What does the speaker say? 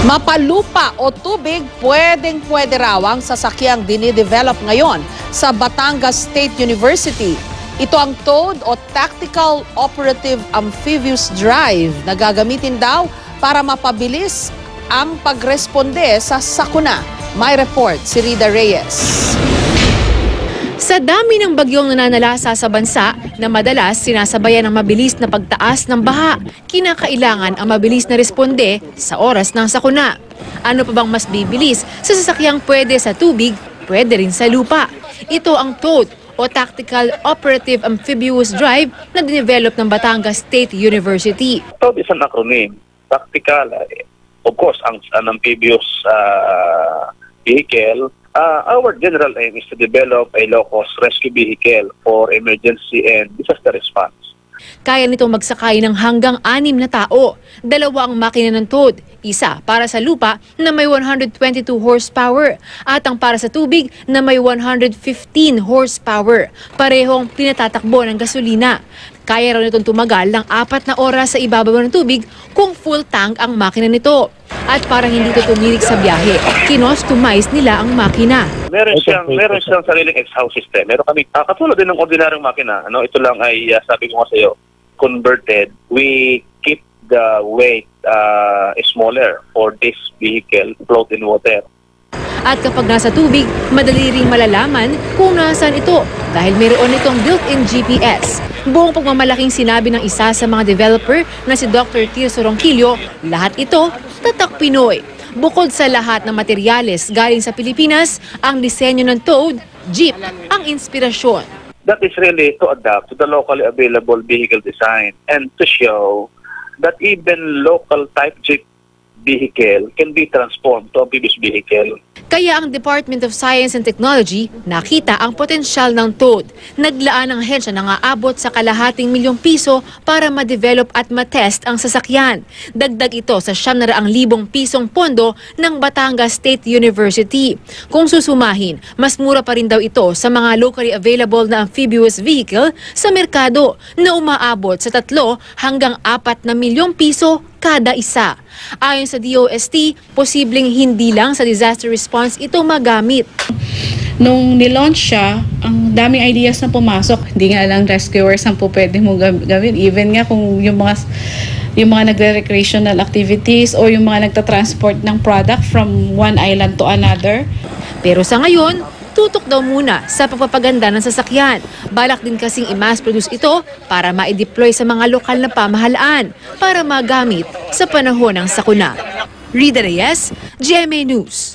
Mapalupa o tubig, pwede raw ang sasakyang dinidevelop ngayon sa Batangas State University. Ito ang TOAD o Tactical Operative Amphibious Drive na gagamitin daw para mapabilis ang pagresponde sa sakuna. May report si Rida Reyes. Sa dami ng bagyong nananalasa sa bansa na madalas sinasabayan ng mabilis na pagtaas ng baha, kinakailangan ang mabilis na responde sa oras ng sakuna. Ano pa bang mas bibilis sa sasakyang pwede sa tubig, pwede rin sa lupa? Ito ang TOAD o Tactical Operative Amphibious Drive na dinevelop ng Batangas State University. TOAD is an acronym. Tactical, of course, an amphibious vehicle. Our general aim is to develop a low-cost rescue vehicle for emergency and disaster response. Kaya nitong magsakay ng hanggang 6 na tao. 2 ang makina ng TOAD. Isa para sa lupa na may 122 horsepower at ang para sa tubig na may 115 horsepower. Parehong pinatatakbo ng gasolina. Kaya raw nitong tumagal ng 4 na oras sa ibabaw ng tubig kung full tank ang makina nito. At parang hindi ito tumirik sa biyahe, kinostomize nila ang makina. Meron siyang sariling exhaust system. Meron kami, katulad din ng ordinaryong makina. Ito lang ay, sabi ko nga sa iyo, converted. We keep the weight smaller for this vehicle float in water. At kapag nasa tubig, madali ring malalaman kung nasaan ito dahil mayroon itong built-in GPS. Buong pagmamalaking sinabi ng isa sa mga developer na si Dr. Tirso Ronquillo, lahat ito tatak Pinoy. Bukod sa lahat ng materyales galing sa Pilipinas, ang disenyo ng TOAD, jeep, ang inspirasyon. That is really to adapt to the locally available vehicle design and to show that even local type jeep vehicle can be transformed to amphibious vehicle. Kaya ang Department of Science and Technology nakita ang potensyal ng TOAD. Naglaan ang ahensya ng aabot sa ₱250 milyong para ma-develop at ma-test ang sasakyan. Dagdag ito sa ₱700,000 pondo ng Batangas State University. Kung susumahin, mas mura pa rin daw ito sa mga locally available na amphibious vehicle sa merkado na umaabot sa 3 hanggang 4 na milyong piso kada isa. Ayon sa DOST, posibleng hindi lang sa disaster response ito magamit. Nung nilaunch siya, ang daming ideas na pumasok. Hindi nga lang rescuers ang po pwede mo gawin. Even nga kung yung mga nagre-recreational activities o yung mga nagtatransport ng product from one island to another. Pero sa ngayon, tutok daw muna sa pagpapaganda ng sasakyan. Balak din kasing i-mass produce ito para ma-deploy sa mga lokal na pamahalaan para magamit sa panahon ng sakuna. Rida Reyes, GMA News.